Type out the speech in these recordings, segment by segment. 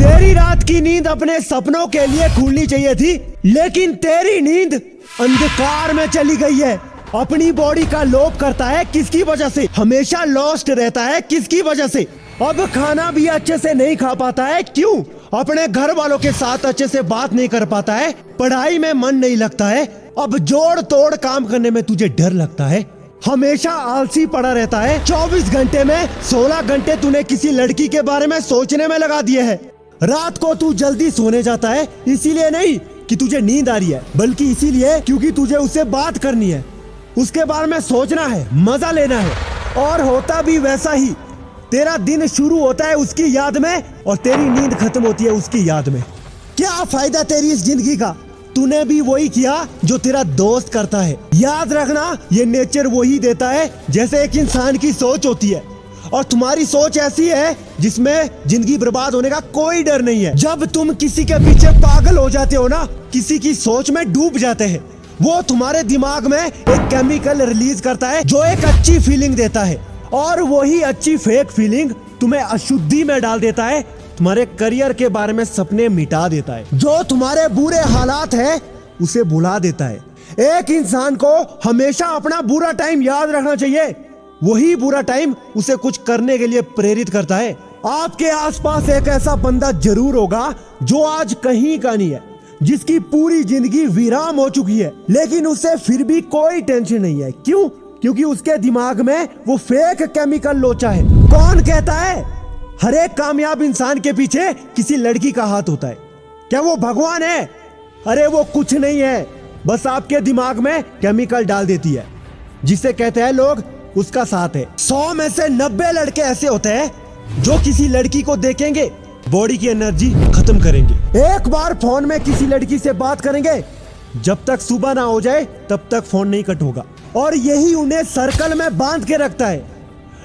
तेरी रात की नींद अपने सपनों के लिए खुलनी चाहिए थी, लेकिन तेरी नींद अंधकार में चली गई है। अपनी बॉडी का लोप करता है किसकी वजह से? हमेशा लॉस्ट रहता है किसकी वजह से? अब खाना भी अच्छे से नहीं खा पाता है, क्यों? अपने घर वालों के साथ अच्छे से बात नहीं कर पाता है, पढ़ाई में मन नहीं लगता है, अब जोड़ तोड़ काम करने में तुझे डर लगता है, हमेशा आलसी पड़ा रहता है। 24 घंटे में 16 घंटे तूने किसी लड़की के बारे में सोचने में लगा दिए हैं। रात को तू जल्दी सोने जाता है, इसीलिए नहीं कि तुझे नींद आ रही है, बल्कि इसीलिए क्योंकि तुझे उससे बात करनी है, उसके बारे में सोचना है, मजा लेना है। और होता भी वैसा ही, तेरा दिन शुरू होता है उसकी याद में और तेरी नींद खत्म होती है उसकी याद में। क्या फायदा तेरी इस जिंदगी का? तूने भी वही किया जो तेरा दोस्त करता है। याद रखना, ये नेचर वही देता है जैसे एक इंसान की सोच होती है, और तुम्हारी सोच ऐसी है जिसमें जिंदगी बर्बाद होने का कोई डर नहीं है। जब तुम किसी के पीछे पागल हो जाते हो ना, किसी की सोच में डूब जाते हैं, वो तुम्हारे दिमाग में एक केमिकल रिलीज करता है जो एक अच्छी फीलिंग देता है, और वही अच्छी फेक फीलिंग तुम्हें अशुद्धि में डाल देता है, तुम्हारे करियर के बारे में सपने मिटा देता है, जो तुम्हारे बुरे हालात है उसे भुला देता है। एक इंसान को हमेशा अपना बुरा टाइम याद रखना चाहिए, वही बुरा टाइम उसे कुछ करने के लिए प्रेरित करता है। आपके आसपास एक ऐसा बंदा जरूर होगा जो आज कहीं का नहीं है, जिसकी पूरी जिंदगी वीरान हो चुकी है, लेकिन उसे फिर भी कोई टेंशन नहीं है। क्यों? क्योंकि उसके दिमाग में वो फेक केमिकल लोचा है। कौन कहता है हर एक कामयाब इंसान के पीछे किसी लड़की का हाथ होता है? क्या वो भगवान है? अरे वो कुछ नहीं है, बस आपके दिमाग में केमिकल डाल देती है, जिसे कहते हैं लोग उसका साथ है। 100 में से 90 लड़के ऐसे होते हैं जो किसी लड़की को देखेंगे, बॉडी की एनर्जी खत्म करेंगे, एक बार फोन में किसी लड़की से बात करेंगे, जब तक सुबह ना हो जाए तब तक फोन नहीं कट होगा, और यही उन्हें सर्कल में बांध के रखता है।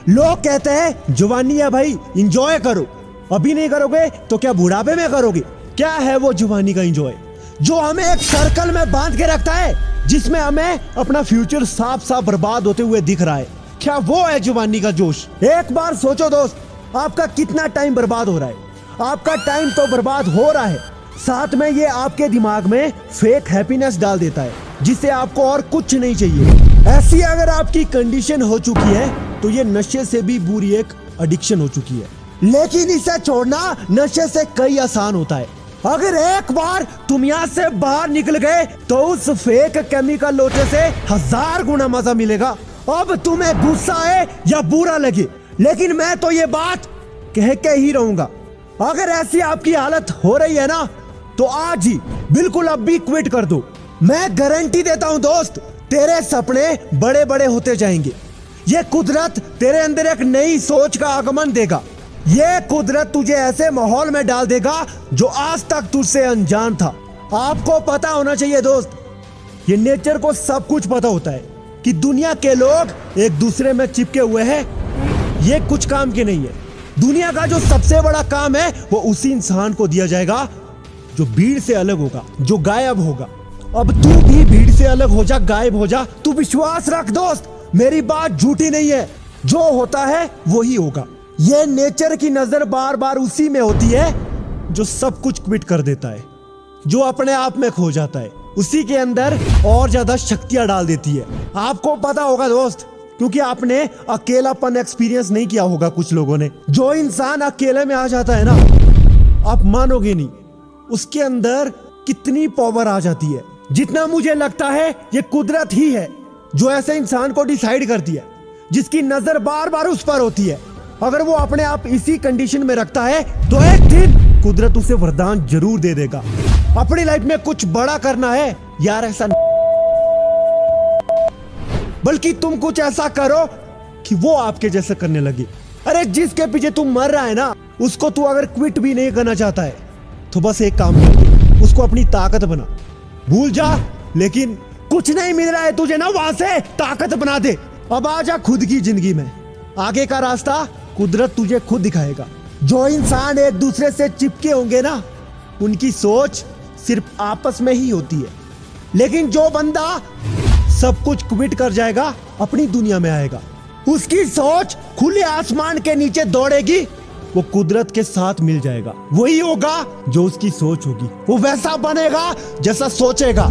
लोग कहते हैं जवानी है भाई, एंजॉय करो, अभी नहीं करोगे तो क्या बुढ़ापे में करोगे? क्या है वो जवानी का एंजॉय जो हमें एक सर्कल में बांध के रखता है, जिसमें हमें अपना फ्यूचर साफ साफ बर्बाद होते हुए दिख रहा है? क्या वो है जवानी का जोश? एक बार सोचो दोस्त, आपका कितना टाइम बर्बाद हो रहा है। आपका टाइम तो बर्बाद हो रहा है, साथ में ये आपके दिमाग में फेक हैप्पीनेस डाल देता है, जिससे आपको और कुछ नहीं चाहिए। ऐसी अगर आपकी कंडीशन हो चुकी है तो ये नशे से भी बुरी एक एडिक्शन हो चुकी है, लेकिन इसे छोड़ना नशे से कई आसान होता है। अगर एक बार तुम यहाँ से बाहर निकल गए तो उस फेक केमिकल लोचे से 1000 गुना मजा मिलेगा। अब तुम्हें गुस्सा आए या बुरा लगे, लेकिन मैं तो ये बात कह के ही रहूंगा। अगर ऐसी आपकी हालत हो रही है ना, तो आज ही बिल्कुल अब भी क्विट कर दो। मैं गारंटी देता हूं दोस्त, तेरे सपने बड़े बड़े होते जाएंगे। ये कुदरत तेरे अंदर एक नई सोच का आगमन देगा। ये कुदरत तुझे ऐसे माहौल में डाल देगा जो आज तक तुझसे अनजान था। आपको पता होना चाहिए दोस्त, ये नेचर को सब कुछ पता होता है कि दुनिया के लोग एक दूसरे में चिपके हुए हैं, ये कुछ काम के नहीं है। दुनिया का जो सबसे बड़ा काम है वो उसी इंसान को दिया जाएगा जो भीड़ से अलग होगा, जो गायब होगा। अब तू भी भीड़ से अलग हो जा, गायब हो जा। तू विश्वास रख दोस्त, मेरी बात झूठी नहीं है, जो होता है वही होगा। ये नेचर की नजर बार बार उसी में होती है जो सब कुछ क्विट कर देता है, जो अपने आप में खो जाता है, उसी के अंदर और ज्यादा शक्तियां डाल देती है। आपको पता होगा दोस्त, क्योंकि आपने अकेलापन एक्सपीरियंस नहीं किया होगा कुछ लोगों ने। जो इंसान अकेले में आ जाता है ना, आप मानोगे नहीं उसके अंदर कितनी पावर आ जाती है। जितना मुझे लगता है ये कुदरत ही है जो ऐसे इंसान को डिसाइड करती है, जिसकी नजर बार बार उस पर होती है। अगर वो अपने आप इसी कंडीशन में रखता है तो एक दिन कुदरत उसे वरदान जरूर दे देगा। अपनी लाइफ में कुछ बड़ा करना है यार, ऐसा बल्कि तुम कुछ ऐसा करो कि वो आपके जैसा करने लगे। अरे जिसके पीछे तुम मर रहा है ना, उसको तू अगर क्विट भी नहीं करना चाहता है तो बस एक काम कर, उसको अपनी ताकत बना। भूल जा, लेकिन कुछ नहीं मिल रहा है तुझे ना, वहां से ताकत बना दे। अब आ जा खुद की जिंदगी में, आगे का रास्ता कुदरत तुझे खुद दिखाएगा। जो इंसान एक दूसरे से चिपके होंगे ना, उनकी सोच सिर्फ आपस में ही होती है, लेकिन जो बंदा सब कुछ क्विट कर जाएगा, अपनी दुनिया में आएगा, उसकी सोच खुले आसमान के नीचे दौड़ेगी वो कुदरत के साथ मिल जाएगा। वही होगा जो उसकी सोच होगी, वो वैसा बनेगा जैसा सोचेगा।